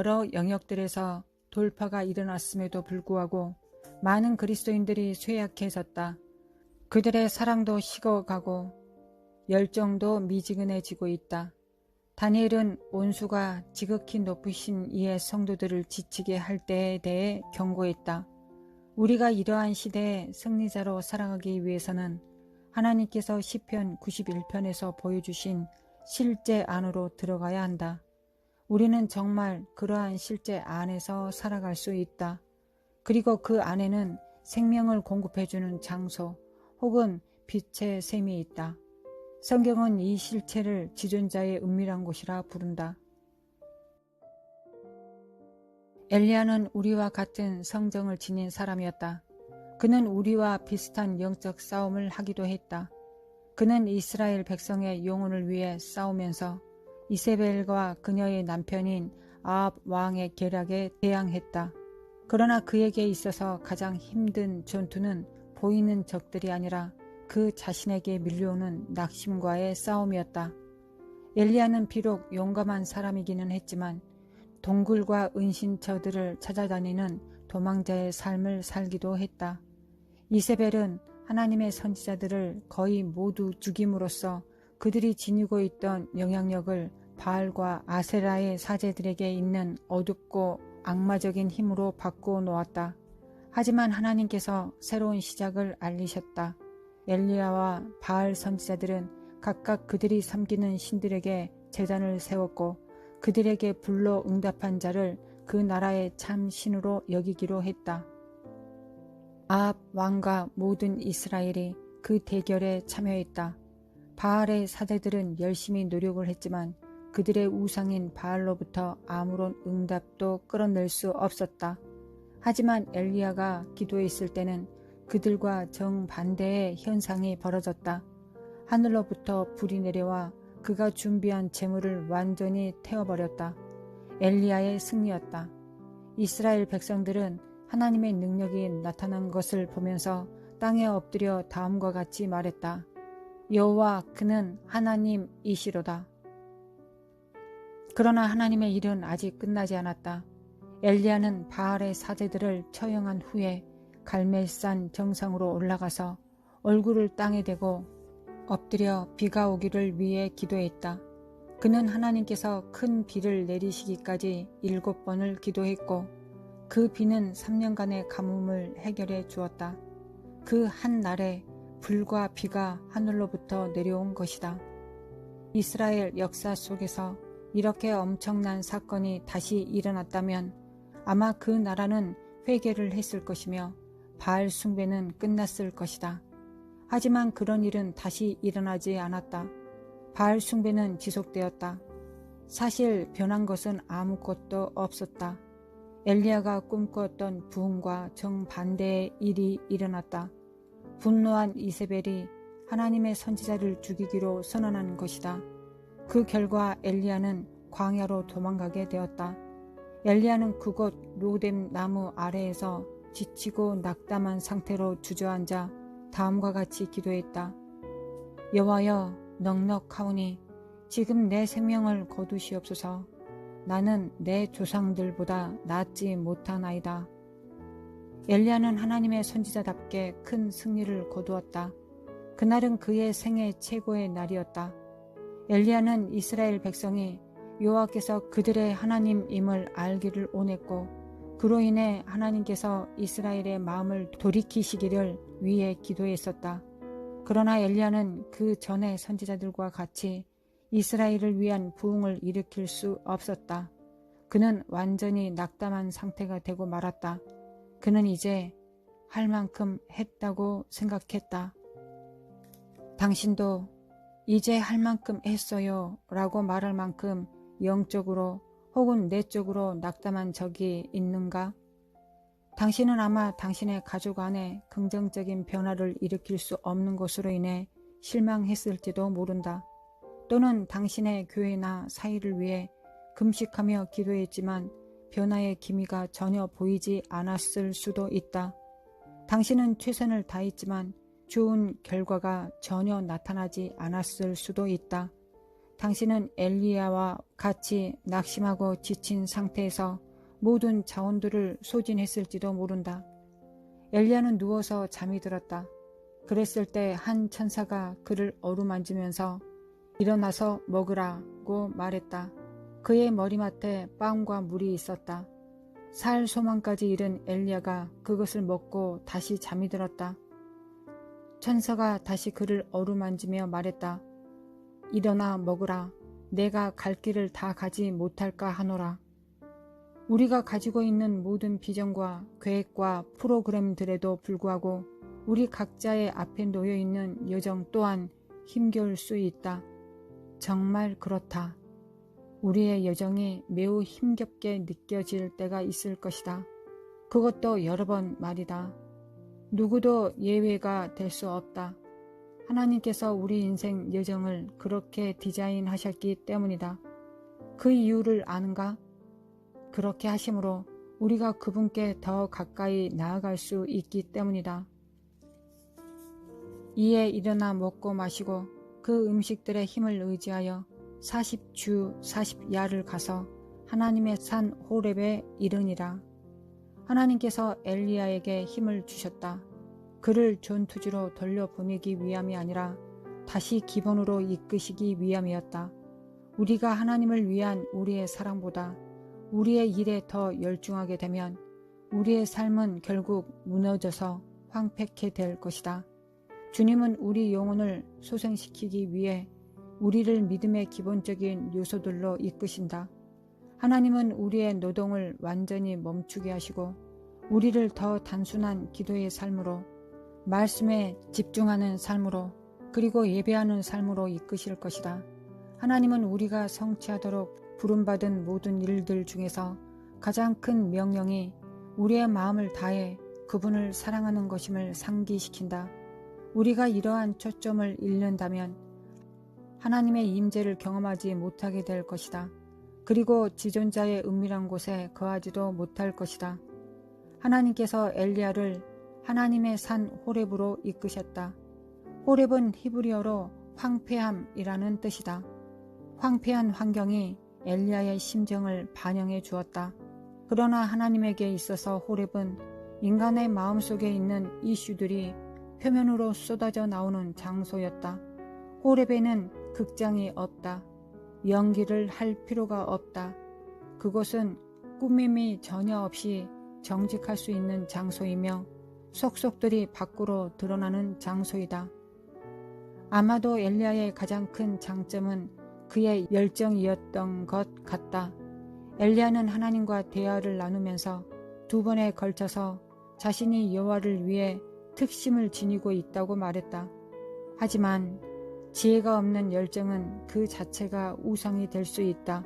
여러 영역들에서 돌파가 일어났음에도 불구하고 많은 그리스도인들이 쇠약해졌다. 그들의 사랑도 식어가고 열정도 미지근해지고 있다. 다니엘은 온수가 지극히 높으신 이의 성도들을 지치게 할 때에 대해 경고했다. 우리가 이러한 시대의 승리자로 살아가기 위해서는 하나님께서 시편 91편에서 보여주신 실제 안으로 들어가야 한다. 우리는 정말 그러한 실제 안에서 살아갈 수 있다. 그리고 그 안에는 생명을 공급해주는 장소 혹은 빛의 샘이 있다. 성경은 이 실체를 지존자의 은밀한 곳이라 부른다. 엘리야는 우리와 같은 성정을 지닌 사람이었다. 그는 우리와 비슷한 영적 싸움을 하기도 했다. 그는 이스라엘 백성의 영혼을 위해 싸우면서 이세벨과 그녀의 남편인 아합 왕의 계략에 대항했다. 그러나 그에게 있어서 가장 힘든 전투는 보이는 적들이 아니라 그 자신에게 밀려오는 낙심과의 싸움이었다. 엘리야는 비록 용감한 사람이기는 했지만 동굴과 은신처들을 찾아다니는 도망자의 삶을 살기도 했다. 이세벨은 하나님의 선지자들을 거의 모두 죽임으로써 그들이 지니고 있던 영향력을 바알과 아세라의 사제들에게 있는 어둡고 악마적인 힘으로 바꾸어 놓았다. 하지만 하나님께서 새로운 시작을 알리셨다. 엘리야와 바알 선지자들은 각각 그들이 섬기는 신들에게 제단을 세웠고 그들에게 불러 응답한 자를 그 나라의 참 신으로 여기기로 했다. 아합 왕과 모든 이스라엘이 그 대결에 참여했다. 바알의 사제들은 열심히 노력을 했지만 그들의 우상인 바알로부터 아무런 응답도 끌어낼 수 없었다. 하지만 엘리야가 기도했을 때는 그들과 정반대의 현상이 벌어졌다. 하늘로부터 불이 내려와 그가 준비한 재물을 완전히 태워버렸다. 엘리야의 승리였다. 이스라엘 백성들은 하나님의 능력이 나타난 것을 보면서 땅에 엎드려 다음과 같이 말했다. 여호와 그는 하나님이시로다. 그러나 하나님의 일은 아직 끝나지 않았다. 엘리야는 바알의 사제들을 처형한 후에 갈멜산 정상으로 올라가서 얼굴을 땅에 대고 엎드려 비가 오기를 위해 기도했다. 그는 하나님께서 큰 비를 내리시기까지 7번을 기도했고 그 비는 3년간의 가뭄을 해결해 주었다. 그 한 날에 불과 비가 하늘로부터 내려온 것이다. 이스라엘 역사 속에서 이렇게 엄청난 사건이 다시 일어났다면 아마 그 나라는 회개를 했을 것이며 바알 숭배는 끝났을 것이다. 하지만 그런 일은 다시 일어나지 않았다. 바알 숭배는 지속되었다. 사실 변한 것은 아무것도 없었다. 엘리야가 꿈꾸었던 부흥과 정반대의 일이 일어났다. 분노한 이세벨이 하나님의 선지자를 죽이기로 선언한 것이다. 그 결과 엘리야는 광야로 도망가게 되었다. 엘리야는 그곳 로뎀 나무 아래에서 지치고 낙담한 상태로 주저앉아 다음과 같이 기도했다. 여호와여 넉넉하오니 지금 내 생명을 거두시옵소서. 나는 내 조상들보다 낫지 못하나이다. 엘리야는 하나님의 선지자답게 큰 승리를 거두었다. 그날은 그의 생애 최고의 날이었다. 엘리야는 이스라엘 백성이 여호와께서 그들의 하나님임을 알기를 원했고 그로 인해 하나님께서 이스라엘의 마음을 돌이키시기를 위해 기도했었다. 그러나 엘리야는 그 전의 선지자들과 같이 이스라엘을 위한 부흥을 일으킬 수 없었다. 그는 완전히 낙담한 상태가 되고 말았다. 그는 이제 할 만큼 했다고 생각했다. 당신도 이제 할 만큼 했어요 라고 말할 만큼 영적으로 혹은 내적으로 낙담한 적이 있는가? 당신은 아마 당신의 가족 안에 긍정적인 변화를 일으킬 수 없는 것으로 인해 실망했을지도 모른다. 또는 당신의 교회나 사회를 위해 금식하며 기도했지만 변화의 기미가 전혀 보이지 않았을 수도 있다. 당신은 최선을 다했지만 좋은 결과가 전혀 나타나지 않았을 수도 있다. 당신은 엘리야와 같이 낙심하고 지친 상태에서 모든 자원들을 소진했을지도 모른다. 엘리야는 누워서 잠이 들었다. 그랬을 때 한 천사가 그를 어루만지면서 일어나서 먹으라고 말했다. 그의 머리맡에 빵과 물이 있었다. 살 소망까지 잃은 엘리야가 그것을 먹고 다시 잠이 들었다. 천사가 다시 그를 어루만지며 말했다. 일어나 먹으라. 내가 갈 길을 다 가지 못할까 하노라. 우리가 가지고 있는 모든 비전과 계획과 프로그램들에도 불구하고 우리 각자의 앞에 놓여 있는 여정 또한 힘겨울 수 있다. 정말 그렇다. 우리의 여정이 매우 힘겹게 느껴질 때가 있을 것이다. 그것도 여러 번 말이다. 누구도 예외가 될 수 없다. 하나님께서 우리 인생 여정을 그렇게 디자인하셨기 때문이다. 그 이유를 아는가? 그렇게 하심으로 우리가 그분께 더 가까이 나아갈 수 있기 때문이다. 이에 일어나 먹고 마시고 그 음식들의 힘을 의지하여 40주 40야를 가서 하나님의 산 호렙에 이르니라. 하나님께서 엘리야에게 힘을 주셨다. 그를 전투지로 돌려보내기 위함이 아니라 다시 기본으로 이끄시기 위함이었다. 우리가 하나님을 위한 우리의 사랑보다 우리의 일에 더 열중하게 되면 우리의 삶은 결국 무너져서 황폐케 될 것이다. 주님은 우리 영혼을 소생시키기 위해 우리를 믿음의 기본적인 요소들로 이끄신다. 하나님은 우리의 노동을 완전히 멈추게 하시고 우리를 더 단순한 기도의 삶으로, 말씀에 집중하는 삶으로, 그리고 예배하는 삶으로 이끄실 것이다. 하나님은 우리가 성취하도록 부름받은 모든 일들 중에서 가장 큰 명령이 우리의 마음을 다해 그분을 사랑하는 것임을 상기시킨다. 우리가 이러한 초점을 잃는다면 하나님의 임재를 경험하지 못하게 될 것이다. 그리고 지존자의 은밀한 곳에 거하지도 못할 것이다. 하나님께서 엘리야를 하나님의 산 호렙으로 이끄셨다. 호렙은 히브리어로 황폐함이라는 뜻이다. 황폐한 환경이 엘리야의 심정을 반영해 주었다. 그러나 하나님에게 있어서 호렙은 인간의 마음속에 있는 이슈들이 표면으로 쏟아져 나오는 장소였다. 호렙에는 극장이 없다. 연기를 할 필요가 없다. 그곳은 꾸밈이 전혀 없이 정직할 수 있는 장소이며 속속들이 밖으로 드러나는 장소이다. 아마도 엘리야의 가장 큰 장점은 그의 열정이었던 것 같다. 엘리야는 하나님과 대화를 나누면서 2번에 걸쳐서 자신이 여호와를 위해 특심을 지니고 있다고 말했다. 하지만 지혜가 없는 열정은 그 자체가 우상이 될 수 있다.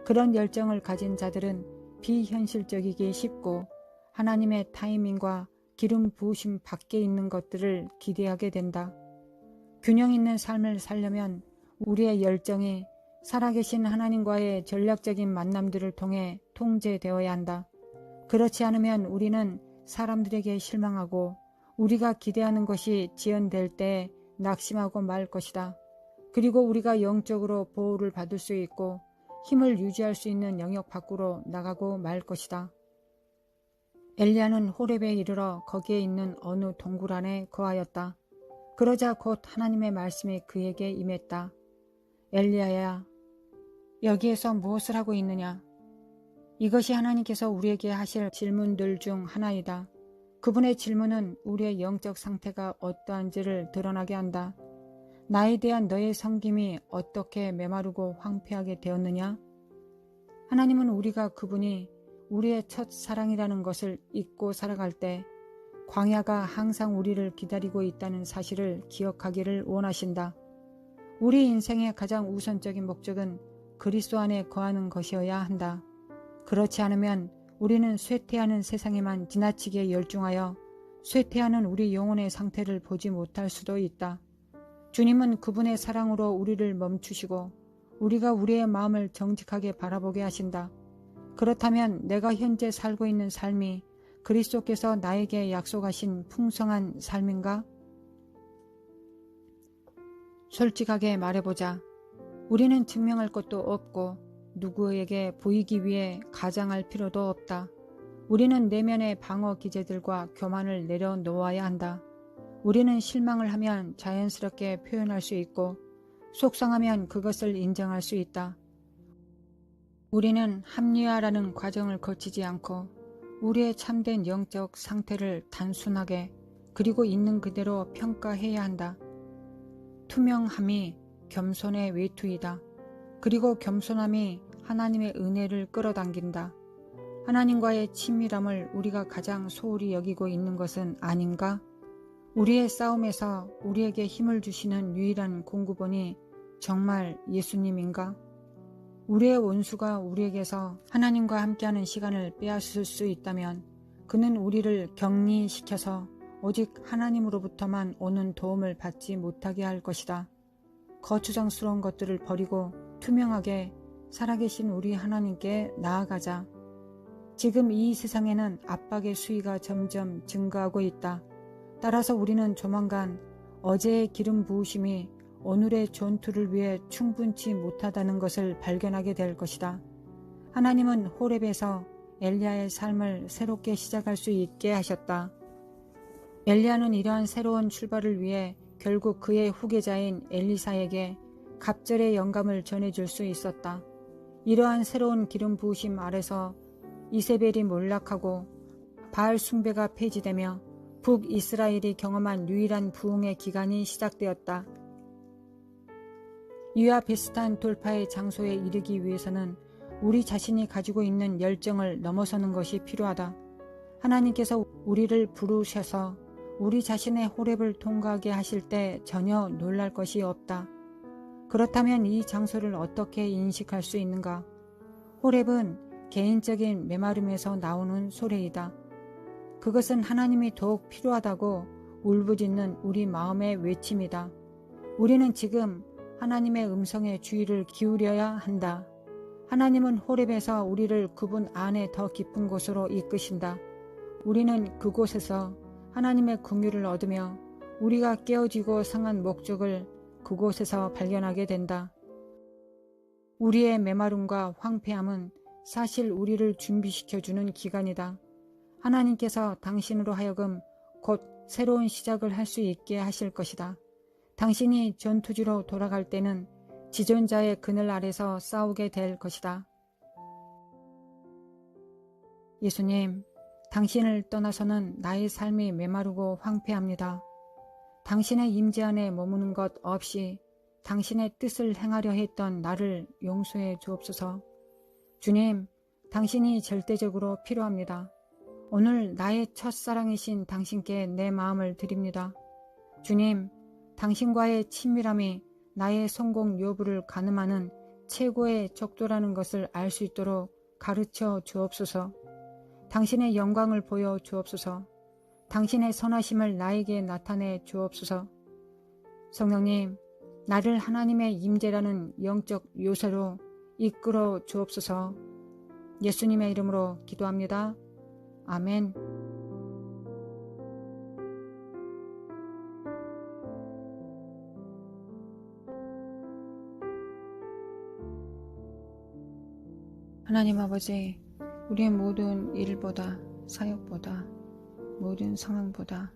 그런 열정을 가진 자들은 비현실적이기 쉽고 하나님의 타이밍과 기름 부으심 밖에 있는 것들을 기대하게 된다. 균형 있는 삶을 살려면 우리의 열정이 살아계신 하나님과의 전략적인 만남들을 통해 통제되어야 한다. 그렇지 않으면 우리는 사람들에게 실망하고 우리가 기대하는 것이 지연될 때 낙심하고 말 것이다. 그리고 우리가 영적으로 보호를 받을 수 있고 힘을 유지할 수 있는 영역 밖으로 나가고 말 것이다. 엘리야는 호렙에 이르러 거기에 있는 어느 동굴 안에 거하였다. 그러자 곧 하나님의 말씀이 그에게 임했다. 엘리야야, 여기에서 무엇을 하고 있느냐? 이것이 하나님께서 우리에게 하실 질문들 중 하나이다. 그분의 질문은 우리의 영적 상태가 어떠한지를 드러나게 한다. 나에 대한 너의 섬김이 어떻게 메마르고 황폐하게 되었느냐? 하나님은 우리가 그분이 우리의 첫 사랑이라는 것을 잊고 살아갈 때 광야가 항상 우리를 기다리고 있다는 사실을 기억하기를 원하신다. 우리 인생의 가장 우선적인 목적은 그리스도 안에 거하는 것이어야 한다. 그렇지 않으면 우리는 쇠퇴하는 세상에만 지나치게 열중하여 쇠퇴하는 우리 영혼의 상태를 보지 못할 수도 있다. 주님은 그분의 사랑으로 우리를 멈추시고 우리가 우리의 마음을 정직하게 바라보게 하신다. 그렇다면 내가 현재 살고 있는 삶이 그리스도께서 나에게 약속하신 풍성한 삶인가? 솔직하게 말해보자. 우리는 증명할 것도 없고 누구에게 보이기 위해 가장할 필요도 없다. 우리는 내면의 방어 기제들과 교만을 내려놓아야 한다. 우리는 실망을 하면 자연스럽게 표현할 수 있고 속상하면 그것을 인정할 수 있다. 우리는 합리화라는 과정을 거치지 않고 우리의 참된 영적 상태를 단순하게 그리고 있는 그대로 평가해야 한다. 투명함이 겸손의 외투이다. 그리고 겸손함이 하나님의 은혜를 끌어당긴다. 하나님과의 친밀함을 우리가 가장 소홀히 여기고 있는 것은 아닌가? 우리의 싸움에서 우리에게 힘을 주시는 유일한 공급원이 정말 예수님인가? 우리의 원수가 우리에게서 하나님과 함께하는 시간을 빼앗을 수 있다면 그는 우리를 격리시켜서 오직 하나님으로부터만 오는 도움을 받지 못하게 할 것이다. 거추장스러운 것들을 버리고 투명하게 살아계신 우리 하나님께 나아가자. 지금 이 세상에는 압박의 수위가 점점 증가하고 있다. 따라서 우리는 조만간 어제의 기름 부으심이 오늘의 전투를 위해 충분치 못하다는 것을 발견하게 될 것이다. 하나님은 호렙에서 엘리야의 삶을 새롭게 시작할 수 있게 하셨다. 엘리야는 이러한 새로운 출발을 위해 결국 그의 후계자인 엘리사에게 갑절의 영감을 전해줄 수 있었다. 이러한 새로운 기름 부으심 아래서 이세벨이 몰락하고 바알 숭배가 폐지되며 북이스라엘이 경험한 유일한 부흥의 기간이 시작되었다. 이와 비슷한 돌파의 장소에 이르기 위해서는 우리 자신이 가지고 있는 열정을 넘어서는 것이 필요하다. 하나님께서 우리를 부르셔서 우리 자신의 호렙을 통과하게 하실 때 전혀 놀랄 것이 없다. 그렇다면 이 장소를 어떻게 인식할 수 있는가? 호렙은 개인적인 메마름에서 나오는 소리이다. 그것은 하나님이 더욱 필요하다고 울부짖는 우리 마음의 외침이다. 우리는 지금 하나님의 음성에 주의를 기울여야 한다. 하나님은 호렙에서 우리를 그분 안에 더 깊은 곳으로 이끄신다. 우리는 그곳에서 하나님의 긍휼을 얻으며 우리가 깨어지고 상한 목적을 그곳에서 발견하게 된다. 우리의 메마름과 황폐함은 사실 우리를 준비시켜주는 기간이다. 하나님께서 당신으로 하여금 곧 새로운 시작을 할 수 있게 하실 것이다. 당신이 전투지로 돌아갈 때는 지존자의 그늘 아래서 싸우게 될 것이다. 예수님, 당신을 떠나서는 나의 삶이 메마르고 황폐합니다. 당신의 임재 안에 머무는 것 없이 당신의 뜻을 행하려 했던 나를 용서해 주옵소서. 주님, 당신이 절대적으로 필요합니다. 오늘 나의 첫사랑이신 당신께 내 마음을 드립니다. 주님, 당신과의 친밀함이 나의 성공 여부를 가늠하는 최고의 척도라는 것을 알 수 있도록 가르쳐 주옵소서. 당신의 영광을 보여 주옵소서. 당신의 선하심을 나에게 나타내 주옵소서. 성령님, 나를 하나님의 임재라는 영적 요새로 이끌어 주옵소서. 예수님의 이름으로 기도합니다. 아멘. 하나님 아버지, 우리의 모든 일보다 사역보다 모든 상황보다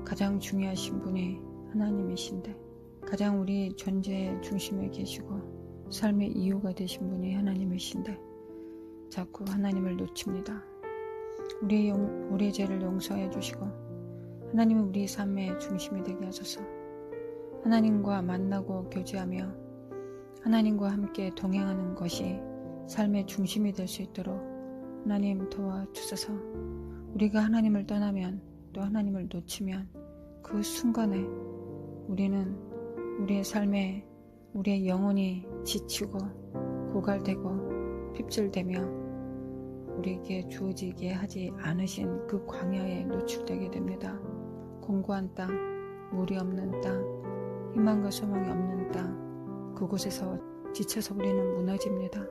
가장 중요하신 분이 하나님이신데 가장 우리 존재의 중심에 계시고 삶의 이유가 되신 분이 하나님이신데 자꾸 하나님을 놓칩니다. 우리의 죄를 용서해 주시고 하나님은 우리 삶의 중심이 되게 하소서. 하나님과 만나고 교제하며 하나님과 함께 동행하는 것이 삶의 중심이 될 수 있도록 하나님 도와주소서. 우리가 하나님을 떠나면 또 하나님을 놓치면 그 순간에 우리는 우리의 삶에 우리의 영혼이 지치고 고갈되고 핍절되며 우리에게 주어지게 하지 않으신 그 광야에 노출되게 됩니다. 공고한 땅, 물이 없는 땅, 희망과 소망이 없는 땅, 그곳에서 지쳐서 우리는 무너집니다.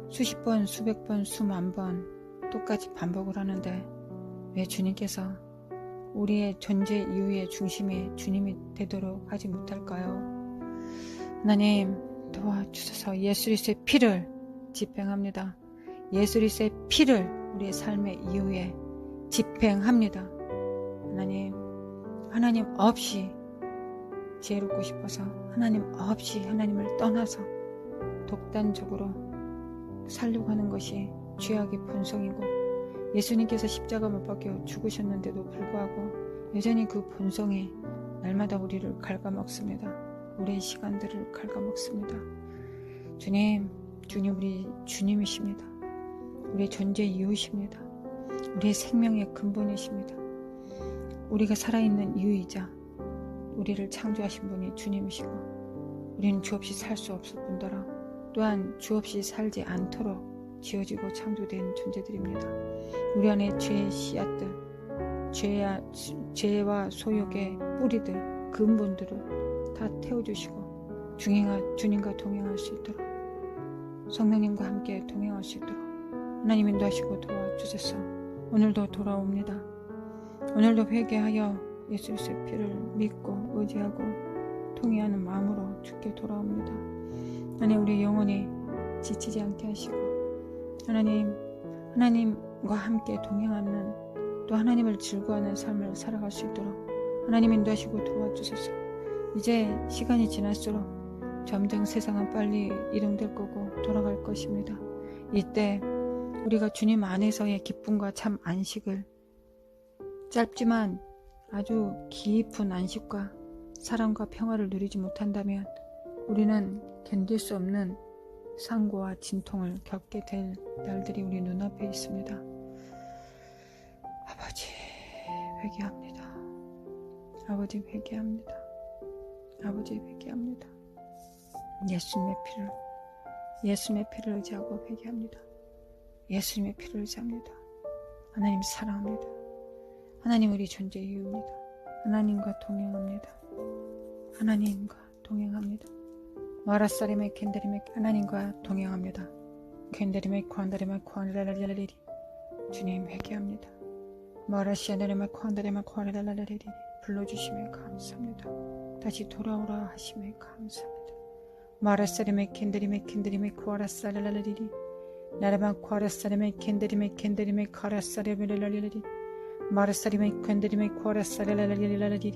수십 번, 수백 번, 수만 번 똑같이 반복을 하는데 왜 주님께서 우리의 존재 이유의 중심이 주님이 되도록 하지 못할까요? 하나님 도와주셔서 예수 그리스도의 피를 집행합니다. 예수 그리스도의 피를 우리의 삶의 이후에 집행합니다. 하나님 없이 지혜롭고 싶어서 하나님 없이 하나님을 떠나서 독단적으로 살려고 하는 것이 죄악의 본성이고 예수님께서 십자가 못 박혀 죽으셨는데도 불구하고 여전히 그 본성이 날마다 우리를 갉아먹습니다. 우리의 시간들을 갉아먹습니다. 주님 우리 주님이십니다. 우리의 존재 이유이십니다. 우리의 생명의 근본이십니다. 우리가 살아있는 이유이자 우리를 창조하신 분이 주님이시고 우리는 주 없이 살 수 없을 뿐더러 또한 주 없이 살지 않도록 지어지고 창조된 존재들입니다. 우리 안에 죄의 씨앗들, 죄와 소욕의 뿌리들, 근본들을 다 태워주시고 주님과 동행할 수 있도록 성령님과 함께 동행할 수 있도록 하나님 인도하시고 도와주셔서 오늘도 돌아옵니다. 오늘도 회개하여 예수 그리스도의 피를 믿고 의지하고 통회하는 마음으로 주께 돌아옵니다. 하나님 우리 영혼이 지치지 않게 하시고 하나님과 함께 동행하는 또 하나님을 즐거워하는 삶을 살아갈 수 있도록 하나님 인도하시고 도와주셔서 이제 시간이 지날수록 점점 세상은 빨리 이동될 거고 돌아갈 것입니다. 이때 우리가 주님 안에서의 기쁨과 참 안식을 짧지만 아주 깊은 안식과 사랑과 평화를 누리지 못한다면 우리는 견딜 수 없는 상고와 진통을 겪게 될 날들이 우리 눈앞에 있습니다. 아버지 회개합니다. 아버지 회개합니다. 아버지 회개합니다. 예수님의 피를 의지하고 회개합니다. 예수님의 피를 의지합니다. 하나님 사랑합니다. 하나님 우리 존재 이유입니다. 하나님과 동행합니다. 하나님과 동행합니다. 마라사리메 켄데리메 하나님과 동행합니다. 켄데리메 콘다리메 콘라라리라리 주님 회개합니다. 마라시아데리메 콘다리메 콘라라리라리 불러주시면 감사합니다. 다시 돌아오라 하시면 감사합니다. 마라사리메 켄데리메 코라사라라리리 나라마 코라사리메 켄데리메 카라사리라리라리 마라사리메 켄데리메 코라사라라리라리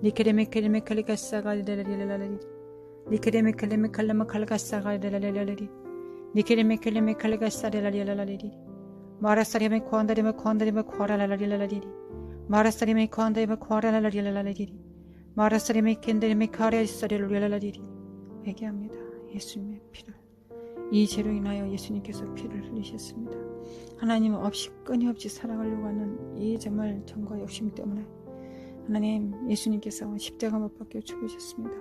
니케레메 켈레메 칼리가사가리라리라리 니케레메 켈레메 칼라마 칼가사가리라리라리 니케레메 켈레메 칼가사리라리라리 마라사리메 코안다리메 코라라리라리 마라사리메 코안다리메 코라라리라리 마라사리메 켄데리메 카라사리라리라리 회개합니다. 예수님의 피를 이 죄로 인하여 예수님께서 피를 흘리셨습니다. 하나님 없이 끊임없이 살아가려고 하는 이 정말 정과 욕심 때문에 하나님 예수님께서 십자가 못 박혀 죽으셨습니다.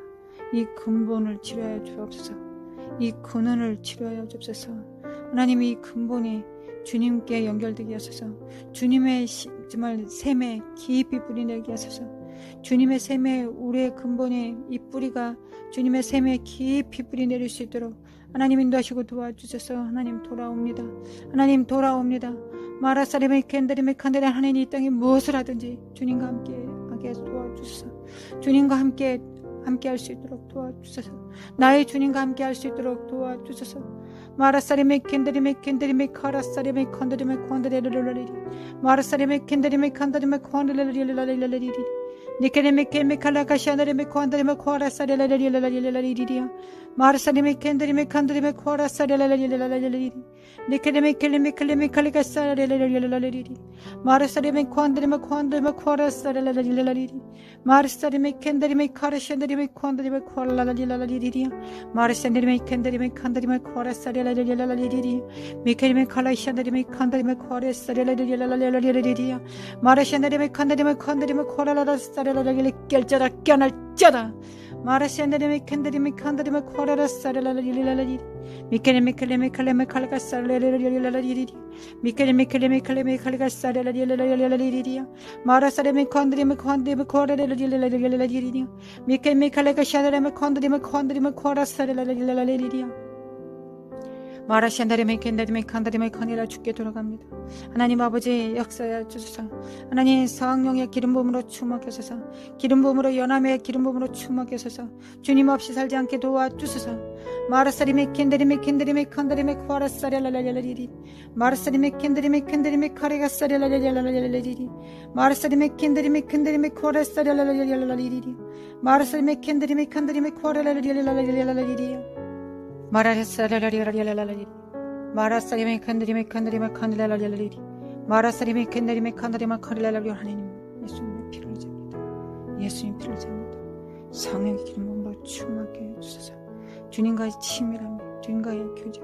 이 근본을 치료하여 주옵소서. 이 근원을 치료하여 주옵소서. 하나님 이 근본이 주님께 연결되게 하소서. 주님의 정말 샘에 깊이 뿌리내게 하소서. 주님의 샘에 우리의 근본의 이 뿌리가 주님의 샘에 깊이 뿌리내릴 수 있도록 하나님 인도하시고 도와주셔서 하나님 돌아옵니다. 하나님 돌아옵니다. 마라사리메 켄데리메 칸데레 하나님 이 땅에 무엇을 하든지 주님과 함께 하게 도와주셔서 주님과 함께 할 수 있도록 도와주셔서 나의 주님과 함께 할 수 있도록 도와주셔서 마라사리메 켄데리메 카라사리메 칸데리메 콘데레르르리 마라사리메 켄데리메 칸데리메 콘데레르르리 니케레메 켈메 칼라카시아나레메 콘데리메 코라사레라리라리라리리리리야 마라사리메 켄데리메 칸데리메 코라사레라리라리라리리 니케레메 켈레메 켈레메 칼라카사레라리라리라리리 마라사리메 콘데리메 코라사레라리라리라리리 마라사리메 켄데리메 카라시아나레메 콘데리메 코라라리라리리리야 마라사리메 켄데리메 칸데리메 코라사레라리라리라리리 미케레메 칼라시아나레메 칸데리메 코라사레라리라리라리리리야 마라시아나레메 칸데리메 코라라라사레 결자다 껴날자다 마라시안데리메 캔데리메 칸데리메 코라라사레라리라리리 미케레메 켈레메 칼레메 칼가사레라리라리라리리 미케레메 켈레메 칼레메 칼가사레라리라리라리리리야 마라사레메 콘데리메 콘데리메 코라라리라리라리리 미케레메 칼레가샤레메 콘데리메 코라사레라리라리리리야 마라시안다리메 켄다리메 칸다리메 카니라 죽게 돌아갑니다. 하나님 아버지 역사하여 주소서. 하나님 성령의 기름 부음으로 충만케 하소서. 기름 부음으로 연함의 기름 부음으로 충만케 하소서. 주님 없이 살지 않게 도와주소서. 마라사리메 켄다리메 켄다리메 칸다리메 코아라사리알랄랄랄리리 마라사리메 켄다리메 켄다리메 카레가사리알랄랄랄리리 마라사리메 켄다리메 켄다리메 코아라사리알랄랄랄리리 마라사리메 켄다리메 칸다리메 코아라랄랄랄랄리리 마라사리알랄랄랄리리 마라사리메 켄다리메 칸다리메 칸달랄랄리리 마라사리메 켄다리메 칸다리메 카릴랄랄리 하나님 예수님의 피를 잡니다. 예수님 피를 잡니다. 성령의 기름 부음으로 충만케 해주소서. 주님과의 친밀함, 주님과의 교제,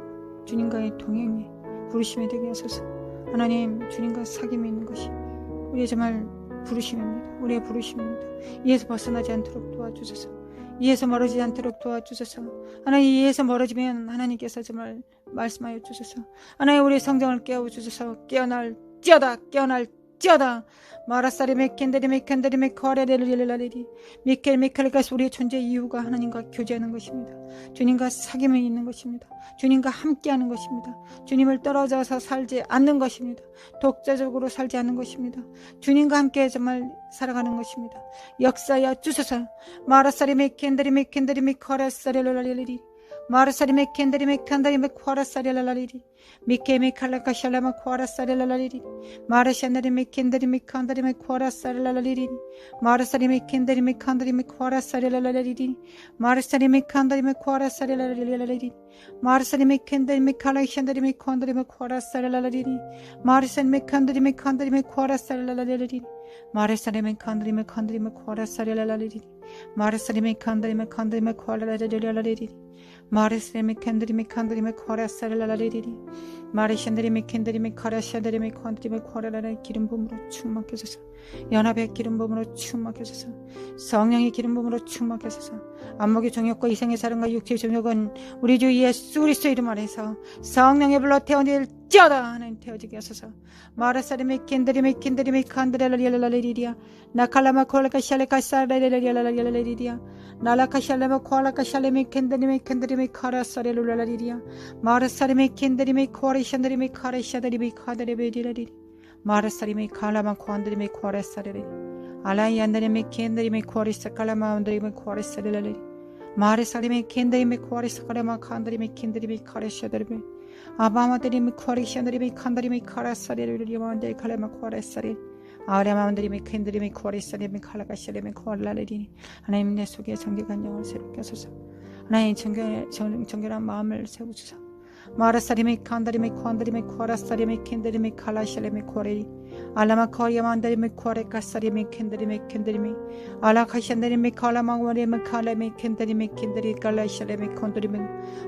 주님과의 동행에 부르심이 되게 하소서. 하나님, 주님과 사귐이 있는 것이 우리의 정말 부르심입니다. 우리의 부르심입니다. 이에서 벗어나지 않도록 도와주소서. 이에서 멀어지지 않도록 도와주소서. 하나님, 이에서 멀어지면 하나님께서 정말 말씀하여 주소서. 하나님, 우리의 성정을 깨워주소서. 깨어날지어다, 깨어날지어다. 마라사리메 켄다리메 켄다리메 코아레레르리라리리 미켈 미켈가스 우리의 존재 이유가 하나님과 교제하는 것입니다. 주님과 사귐이 있는 것입니다. 주님과 함께하는 것입니다. 주님을 떨어져서 살지 않는 것입니다. 독자적으로 살지 않는 것입니다. 주님과 함께 정말 살아가는 것입니다. 역사여 주소서. 마라사리메 켄다리메 켄다리메 코아레사레르라리리 마라사리메 켄다리메 칸다리메 코아라사레라리리 미케메 칼라카샬라마 코아라사레라리리 마라샤나리메 켄다리메 칸다리메 코아라사레라리리 마라사리메 켄다리메 칸다리메 코아라사레라리리 마라사리메 칸다리메 코아라사레라리리 마라사리메 켄다리메 칼라샤나리메 칸다리메 코아라사레라리리 마라사리메 칸다리메 칸다리메 코아라사레라리리 마라사리메 칸다리메 칸다리메 코아라사레라리리 마라사리메 칸다리메 칸다리메 코아라사레라리리 마르스레메 캔드리메 칸드리메 코라사랄라리리 마르샨드리메 캔드리메 카라샤드리메 칸드리메 코라라라 기름 부음으로 충만케 하소서. 연합의 기름 부음으로 충만케 하소서. 성령의 기름 부음으로 충만케 하소서. 안목의 정욕과 이생의 사랑과 육체의 정욕은 우리 주 예수 그리스도 이름 안에서 성령의 불로 태어날지어다 하나님 태어지게 하소서. 마라사리메 캔드리메 캔드리메 칸드랄랄랄랄리리야 나칼라마 콜라카 샬레카 사랄랄랄랄랄리리야 나라카샬레마 코알라카샬레메 캔드리메 캔드리메 카라사렐룰랄리리야 마라사리메 캔드리메 코아리샨드리메 카레샤드리메 카드레베디라리 마라사리메 칼라마 코안드리메 코아레사레리 알라이안드리메 캔드리메 코아리사 칼라마 안드리메 코아레사렐라리 마라사리메 캔드리메 코아리사 칼라마 칸드리메 캔드리메 카레샤드리메 아바마드리메 코아리샨드리메 칸드리메 카라사렐룰리마안데 칼라마 코아레사레 아레마운드리메 캔드리메 코아리사리메 칼라가시리메 코알라레리니 하나님 내 속에 정결한 영을 새롭게 하소서. 하나님 정결한 마음을 세우소서. 마라사리메 칸다리메 코안드리메 코아라사리메 캔드리메 칼라시리메 코레리 알라마 코리아만드리메 코아레카사리메 캔드리메 캔드리메 알라카샨드리메 칼라마와리메 칼라메 캔드리메 캔드리 칼라시리메 콘드리메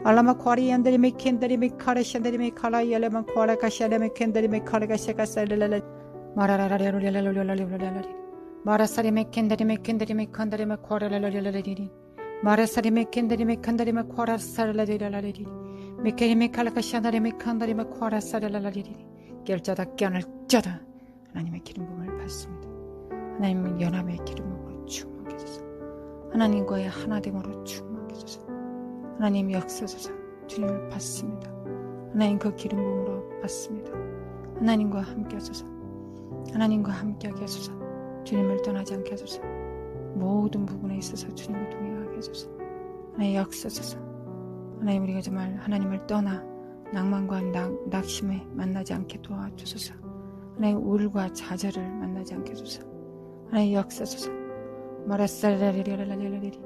알라마 코리안드리메 캔드리메 카라샨드리메 칼라이알레마 코아라카샤리메 캔드리메 칼라가샤카살랄라 마라라라라라라라라라라라라리 마라사리메 캔다리메 캔다리메 칸다리메 코아라라라라라리리 마라사리메 캔다리메 칸다리메 코아라사라라라라라리리 미케리메 칼라카샤다리메 칸다리메 코아라사라라라리리 결자다 깨어날자다 하나님의 기름 부음을 받습니다. 하나님은 연합의 기름 부음으로 충만케 하소서. 하나님과의 하나됨으로 충만케 하소서. 하나님 역사소서. 주님을 받습니다. 하나님 그 기름 부음으로 받습니다. 하나님과 함께 하소서. 하나님과 함께하게 하소서. 주님을 떠나지 않게 하소서. 모든 부분에 있어서 주님을 동행하게 하소서. 하나님 역사소서. 하나님 우리가 정말 하나님을 떠나 낭만과 낙심에 만나지 않게 도와주소서. 하나님 우울과 좌절을 만나지 않게 해주소서. 하나님 역사소서. 마라살라리리라라리리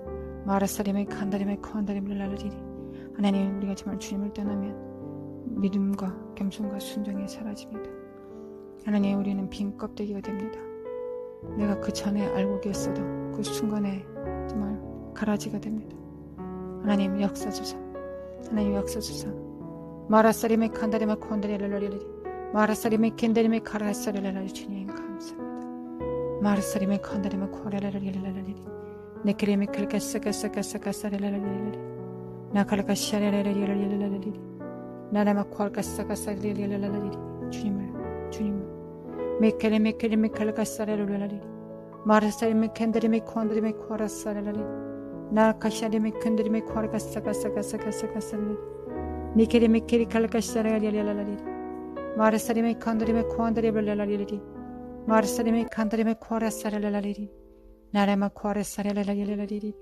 마라사리메 칸다리메 코안다리밀라리리 하나님 우리가 정말 주님을 떠나면 믿음과 겸손과 순종이 사라집니다. 하나님 우리는 빈 껍데기가 됩니다. 내가 그 전에 알고 계었어도 그 순간에 정말 가라지가 됩니다. 하나님 역사소서. 하나님 역사소서. 마라사리메 칸다리메 콘다리랄라리리 마라사리메 켄다리메 카라사리랄라리 주님 감사합니다. 마라사리메 칸다리메 코라라라리랄라리리 네크리메 클카사카사카사카사리랄라리리 나칼카샤라라리랄라리리 나라마 코알카사카사리랄라리리 주님을 메케레메 칼카사라라리리 마라사리메 켄다리메 콘다리메 코라사라라리 나카샤리메 켄다리메 코알카사카사카사카사리리 니케리미케리 칼라카시라리라리라리 마르사리메 칸드리메 코안드리블라리리 마르사리메 칸드리메 코아라사라리리 나라마 코아라사라리리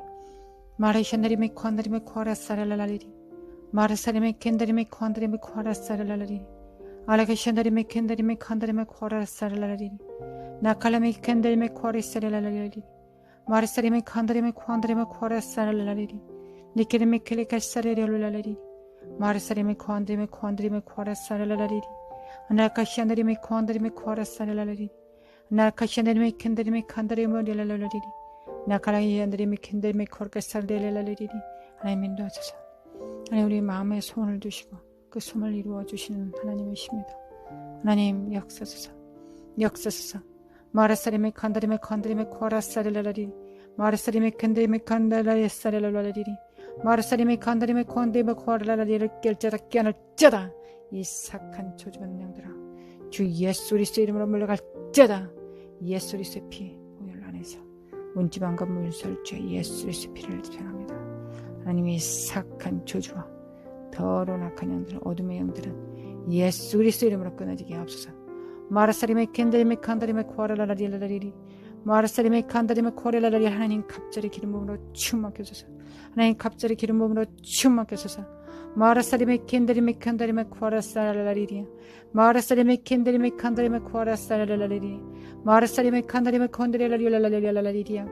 마르샤나리메 칸드리메 코아라사라리리 마르사리메 켄드리메 칸드리메 코아라사라리리 알라카샤나리메 켄드리메 칸드리메 코아라사라리리 나칼라메 켄드리메 코아리사라리리 마르사리메 칸드리메 칸드리메 코아라사라리리 니케리메 켈리카사라리리 마르사리메 코안드리메 코안드리메 코아라사라리리 나카샤나리메 코안드리메 코아라사라리리 나카샤나리메 켄드리메 칸드리메 릴라리리 나카라이안드리메 켄드리메 코르카사라리리 하나님 인도하소서. 하나님 우리 마음에 소원을 두시고 그 소원을 이루어 주시는 하나님이십니다. 하나님 역사소서 역사소서. 마르사리메 칸드리메 칸드리메 코아라사라리리 마르사리메 켄드리메 칸다라사라리리 마르사리메 칸드리메 콘데메 코아라라리를 깰자다 깨어날자다. 이 사악한 조직은 영들아 주 예수 그리스도의 이름으로 물러갈자다. 예수 그리스도의 피 보혈 안에서 문지방과 문설주의 예수 그리스도의 피를 전합니다. 하나님의 이 사악한 조주와 더러운 악한 영들은 어둠의 영들은 예수 그리스도의 이름으로 끊어지게 하옵소서. 마르사리메 켄드리메 칸다리메 코아라라리라리리 마르사리메 칸다리메 코아라라리 하나님 갑자기 기름 부음으로 충만케 하소서. 하나님 갑자기 기름 부음으로 충만케 하소서. 마르사리메 켄드리메 칸다리메 코아라사라리리 마르사리메 켄드리메 칸다리메 코아라사라리리 마르사리메 칸다리메 콘드리라리라리라리리야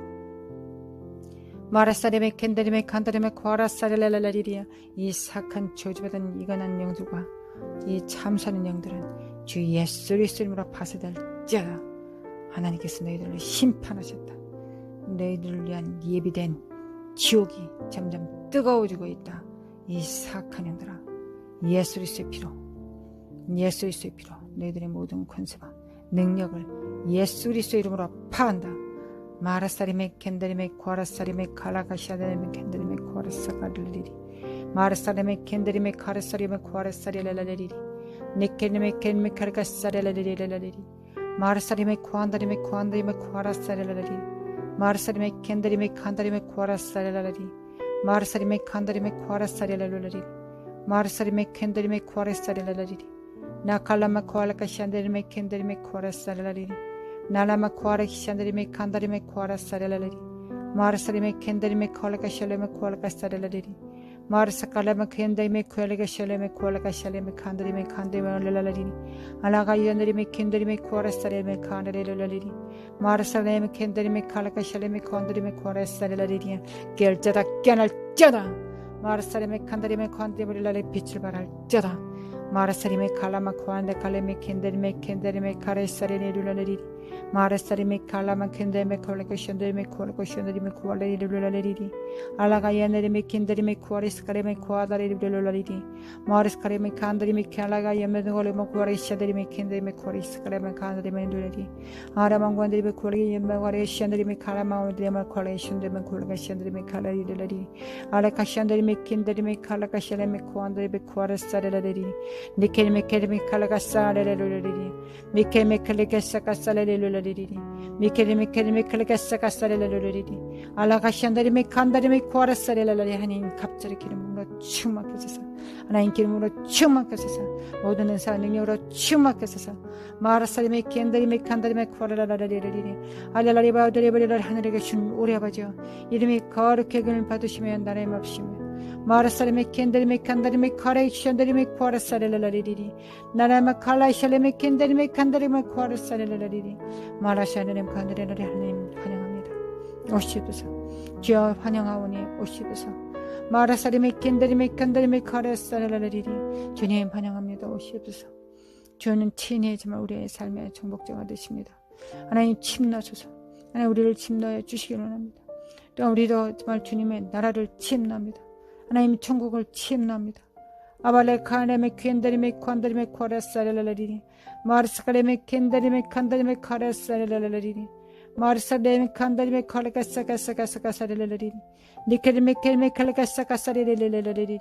마르사리메 켄드리메 칸다리메 코아라사라리리야 이 사악한 저주받은 이간한 영들과 이 참사는 영들은 주 예수 그리스도의 이름으로 파쇄될지어다. 하나님께서 너희들을 심판하셨다. 너희들을 위한 예비된 지옥이 점점 뜨거워지고 있다. 이 사악한 영들아 예수 그리스도의 피로 예수 그리스도의 피로 너희들의 모든 권세와 능력을 예수 그리스도의 이름으로 파한다. 마라사리메 켄드리메 코아라사리메 칼라가시아데메 켄드리메 코아라사가릴리리 마라사리메 켄드리메 카라사리메 코아라사리라라리리 니케리메 켄메 카라가사리라리리라리리 마라사리메 코안다리메 코안다리메 코아라사리라리리 마라사리메 켄드리메 칸다리메 코아라사리라리리 마르사리메 칸다리메 코아라사리라리리 마르사리메 켄드리메 코아라사리라리리 나칼라마 코알라카시안데리메 켄드리메 코아라사리라리리 나라마 코아라키시안데리메 칸다리메 코아라사리라리리 마르사리메 켄드리메 코알라카시알레메 코알라카사리라리리 마르사칼라마 켄데이메 코알라카시알레메 코알라카시알레메 칸다리메 칸데메 올라라리리 알라가이안데리메 켄드리메 코아라사리메 칸다리라리리 마르사레메 켄드리메 칼라카시알레메 콘드리메 코아라사리라리리 깰자다 깨날자다 마르사리메 칸다리메 콘드리메 빛을 발할자다 마르사리메 칼라마 코안데 칼레메 켄데리메 켄데리메 카레사리리루라리리 마르사리메 칼라마 켄데메 콜레카시안데리메 콜레카시안데리메 코알레리루라리리 알라가이안데리메 켄데리메 코아리스카레메 코아다리루라리리 마르스카레메 칸다리메 칼라가이안메 콜레메 코아리시아데리메 켄데리메 코아리스카레메 칸다리메 루라리 아라망관데리메 콜레이엠메 코아리시안데리메 칼라마오데리메 콜레이시안데리메 콜레카시안데리메 칼라리루라리 알라카시안데리메 켄데리메 칼라카시아레메 코안데리메 코아리사레라리리 니케리메 케리메 칼라가사레레루라리리 미케메 칼레가사카사레레루라리리 미케리메 케리메 칼라가사카사레레루라리리 알라가시안다리메 칸다리메 코아라사레라리 하나님 갑자기 기름으로 충만케 하소서. 하나님 기름으로 충만케 하소서. 모든 은사와 능력으로 충만케 하소서. 마라사리메 켄다리메 칸다리메 코아라라라리리리 알라라리바오드리바리라 하늘에 계신 우리 아버지여 이름이 거룩하게 기름을 받으시며 나라에 맙시며 마라사리메 켄다리메 칸다리메 카레이시안다리메 코아라사레라리리 나라마 칼라이샬레메 켄다리메 칸다리메 코아라사레라리리 마라샤네렘 칸다레라리 하나님 환영합니다. 오시옵소서. 주여 환영하오니 오시옵소서. 마라사리메 켄다리메 칸다리메 카레사레라리리 주님 환영합니다. 오시옵소서. 주는 친히 정말 우리의 삶의 정복자가 되십니다. 하나님 침넣으소서. 하나님 우리를 침넣어 주시기 원합니다. 또 우리도 정말 주님의 나라를 침넣습니다. 하나님 천국을 침납니다. 아발레 카네메 켄데리메 콘데리메 코레사레라리리 마르스카레메 켄데리메 칸데리메 카레사레라리리 마르사레메 칸데리메 코레가사가사가사가사레라리리 니케리메 켈메 칼레가사가사레레라리리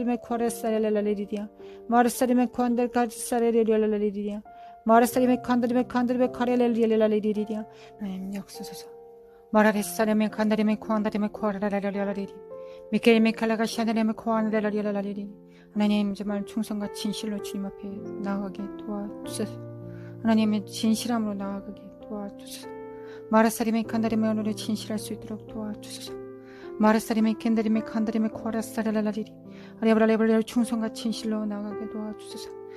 칸드리메 코레사렐랄리리디아 마르사리메 칸들 가지사레리얼랄리리디아 마르사리메 칸드리메 카레렐리얼랄리리디아 하나님 역수소서 마라레사레메 칸다리메 코안다리메 코아라랄랄리리 미케이메 칼라가샤네레메 코안랄랄리리 하나님 정말 충성과 진실로 주님 앞에 나아가게 도와주소서. 하나님의 진실함으로 나아가게 도와주소서. 마라사리메 칸다리메 오늘에 진실할 수 있도록 도와주소서. 마라사리메 캔다리메 칸다리메 코아라사랄랄리리 아리아브랄레블레 충성과 진실로 나아가게 도와주소서.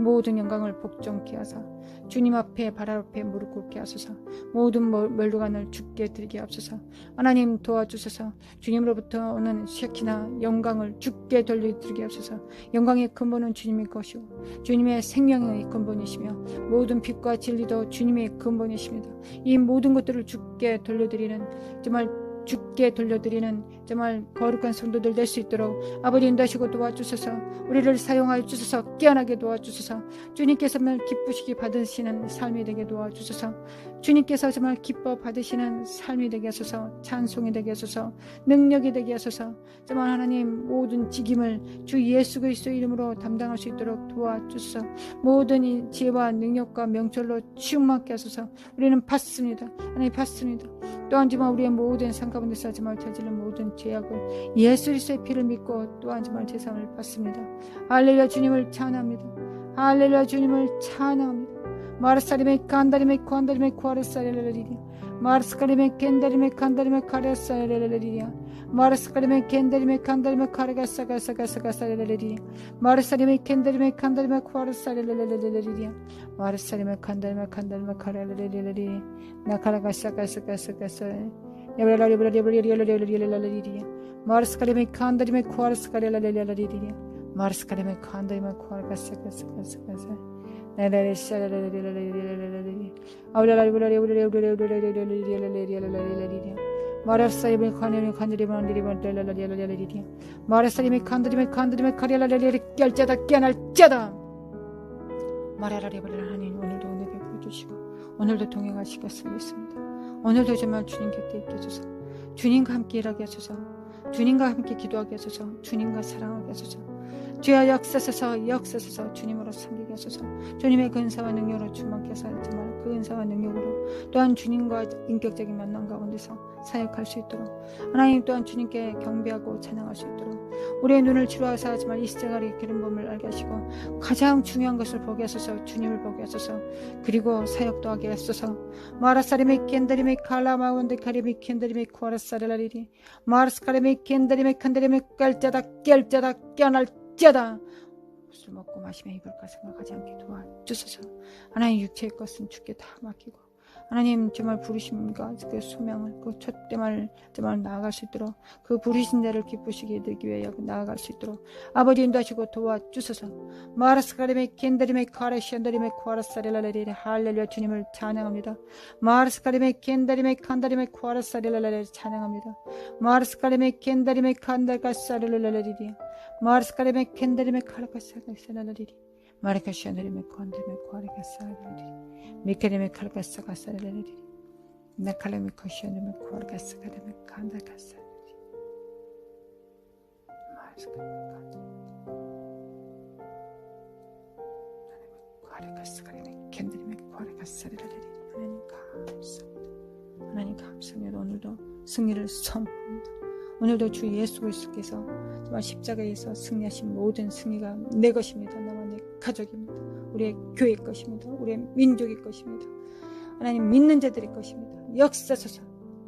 모든 영광을 복종케 하사 주님 앞에 발 앞에 무릎 꿇게 하소서. 모든 멸류관을 주께 드리게 하소서. 하나님 도와주소서. 주님으로부터 오는 쉐키나 영광을 주께 돌려드리게 하소서. 영광의 근본은 주님의 것이고 주님의 생명의 근본이시며 모든 빛과 진리도 주님의 근본이십니다. 이 모든 것들을 주께 돌려드리는 주께 돌려드리는 정말 거룩한 성도들 될 수 있도록 아버지 인도하시고 도와주소서. 우리를 사용하여 주소서. 깨어나게 도와주소서. 주님께서 정말 기쁘시게 받으시는 삶이 되게 도와주소서. 주님께서 정말 기뻐 받으시는 삶이 되게 하소서. 찬송이 되게 하소서. 능력이 되게 하소서. 정말 하나님 모든 직임을 주 예수 그리스도 이름으로 담당할 수 있도록 도와주소서. 모든 이 지혜와 능력과 명철로 충만케 하소서. 우리는 받습니다. 하나님 받습니다. 또한 정말 우리의 모든 삶 가운데서 정말 저지른 모든 죄악을 예수 그리스도의 피를 믿고 또한 정말 제사함을 받습니다. 할렐루야 주님을 찬양합니다. 할렐루야 주님을 찬양합니다. 마르사리메 간다리메 관다리메 쿠아르사레레리리야 마르스카리메 겐다리메 간다리메 카레사레레리리야 마르스카리메 겐다리메 간다리메 카레가사가사가사가사레레리야 마르사리메 겐다리메 간다리메 쿠아르사레레레리야 마르사리메 간다리메 간다리메 카레레레리야 나카라가사가사가사가사 야브라리브라리브라리브라리브라리브라리야 마르스카리메 간다리메 쿠아르사레레레리야 마르스카리메 간다리메 쿠아르가사가사가사가사 마라사리메 칸데리메 칸데리메 마라사리메 칸데리메 카리알라레레 결자다 깨날자다 마라라리브라 하나님 오늘도 내게 보여주시고 오늘도 동행하시겠습니다. 오늘도 정말 주님 곁에 있게 해주소서. 주님과 함께 일하게 하소서. 주님과 함께 기도하게 하소서. 주님과 사랑하게 하소서. 주여 역사서서 주님으로 섬기게 하소서. 주님의 근사와 능력으로 충만케 하사 정말 그 은사와 능력으로 또한 주님과 인격적인 만남 가운데서 사역할 수 있도록 하나님 또한 주님께 경배하고 찬양할 수 있도록 우리의 눈을 치료하사 정말 이 시대가리 기름범을 알게 하시고 가장 중요한 것을 보게 하소서. 주님을 보게 하소서. 그리고 사역도 하게 하소서. 마라사리메 켄다리메 칼라마운데 카리메 켄다리메 쿠아라사레라리리 마라스카리메 켄다리메 칸다리메 깔자다 깨날 다 술 먹고 마시며 입을까 생각하지 않게 도와주소서. 하나님 육체의 것은 주께 다 맡기고 하나님 정말 부르심과 그 소명을 그 촛대말 정말 나아갈 수 있도록 그 부르신 자를 기쁘시게 되기 위해 나아갈 수 있도록 아버지 인도하시고 도와주소서. 마라스카리메 겐다리메 카레시안다리메 쿠아라사레라레리 할렐루야 주님을 찬양합니다. 마라스카리메 겐다리메 칸다리메 쿠아라사레라레리 찬양합니다. 마라스카리메 겐다리메 칸다가사레라레리리야 마르스카레메 켄다리메 카라카사가사라리리 마르카시아나리메 콘데메 쿠아리가사라리리 미케레메 카라카사가사라리리 나칼레메 코시아나리메 쿠아리가사가레메 칸다가사라리리 마르스카레메 쿠아리가사가레메 켄다리메 쿠아리가사라리리 하나님 감사합니다. 하나님 감사합니다. 오늘도 승리를 선포합니다. 오늘도 주 예수 그리스도께서 정말 십자가에서 승리하신 모든 승리가 내 것입니다. 나와 내 가족입니다. 우리의 교회 것입니다. 우리의 민족의 것입니다. 하나님 믿는 자들의 것입니다.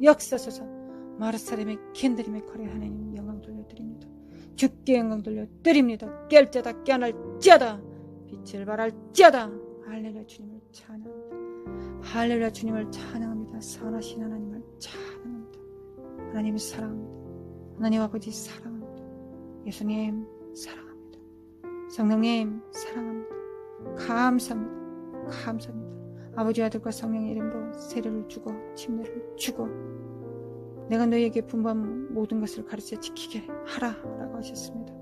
역사소서 마르사렘의 켄드림의 거래 하나님 영광 돌려드립니다. 주께 영광 돌려드립니다. 깰자다 깨어날자다 빛을 발할자다. 할렐루야 주님을 찬양합니다. 할렐루야 주님을 찬양합니다. 선하신 하나님을 찬양합니다. 하나님 사랑합니다. 하나님 아버지 사랑합니다. 예수님 사랑합니다. 성령님 사랑합니다. 감사합니다. 아버지 아들과 성령의 이름으로 세례를 주고 침례를 주고 내가 너희에게 분부한 모든 것을 가르쳐 지키게 하라라고 하셨습니다.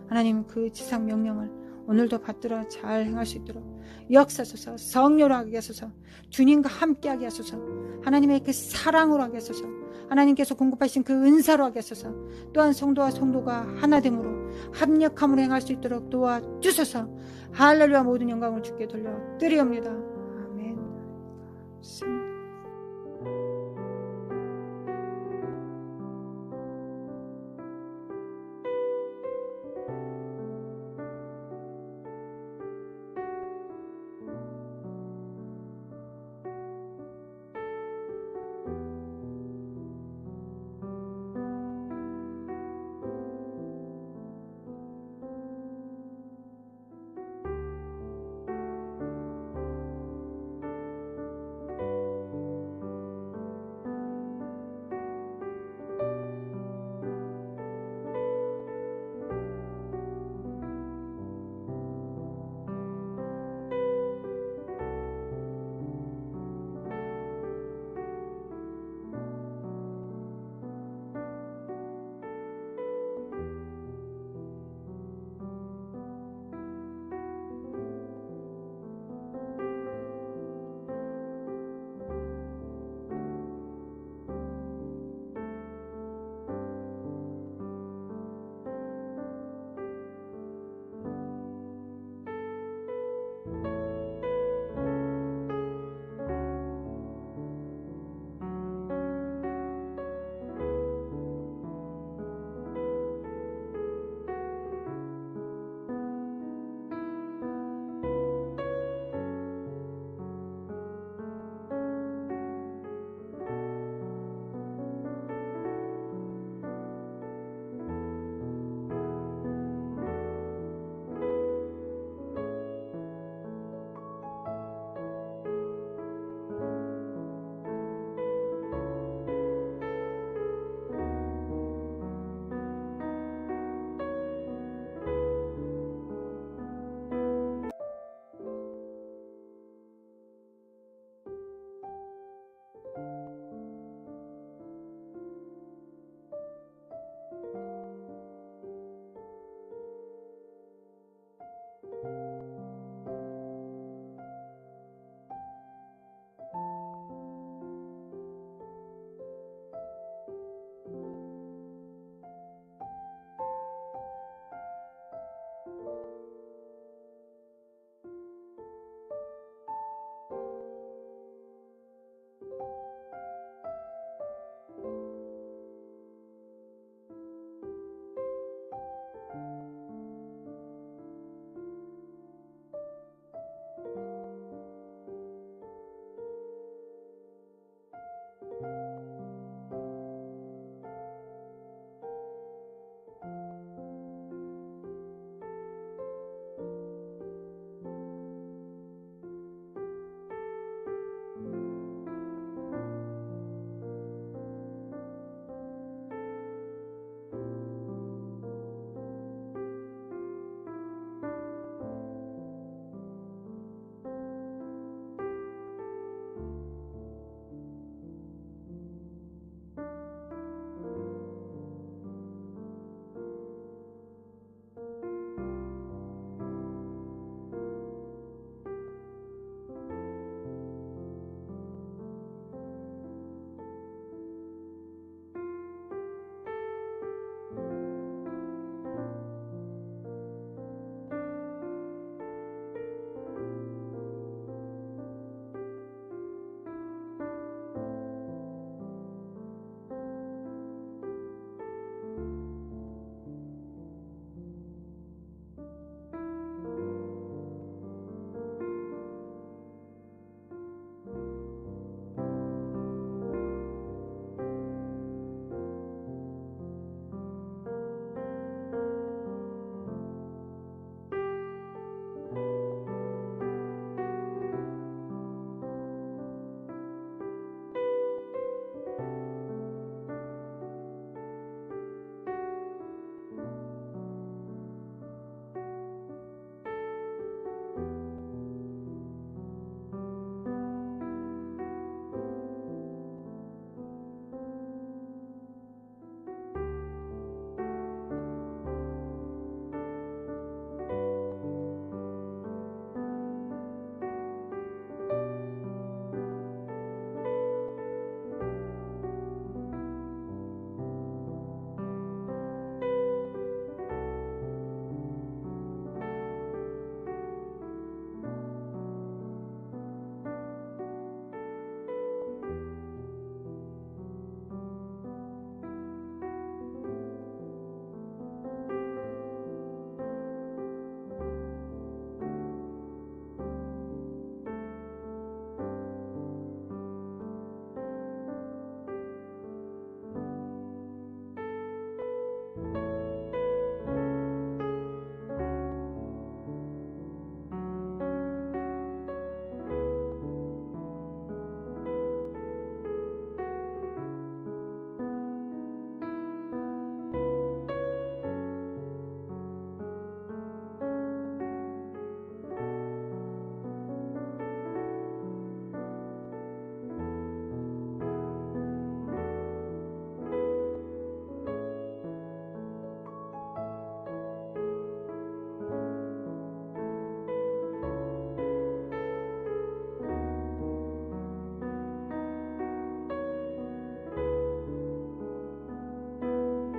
하나님 그 지상 명령을 오늘도 받들어 잘 행할 수 있도록 역사소서. 성령으로 하게 하소서. 주님과 함께 하게 하소서. 하나님의 그 사랑으로 하게 하소서. 하나님께서 공급하신 그 은사로 하게 하소서. 또한 성도와 성도가 하나됨으로 합력함으로 행할 수 있도록 도와주소서. 할렐루야 모든 영광을 주께 돌려드리옵니다. 아멘.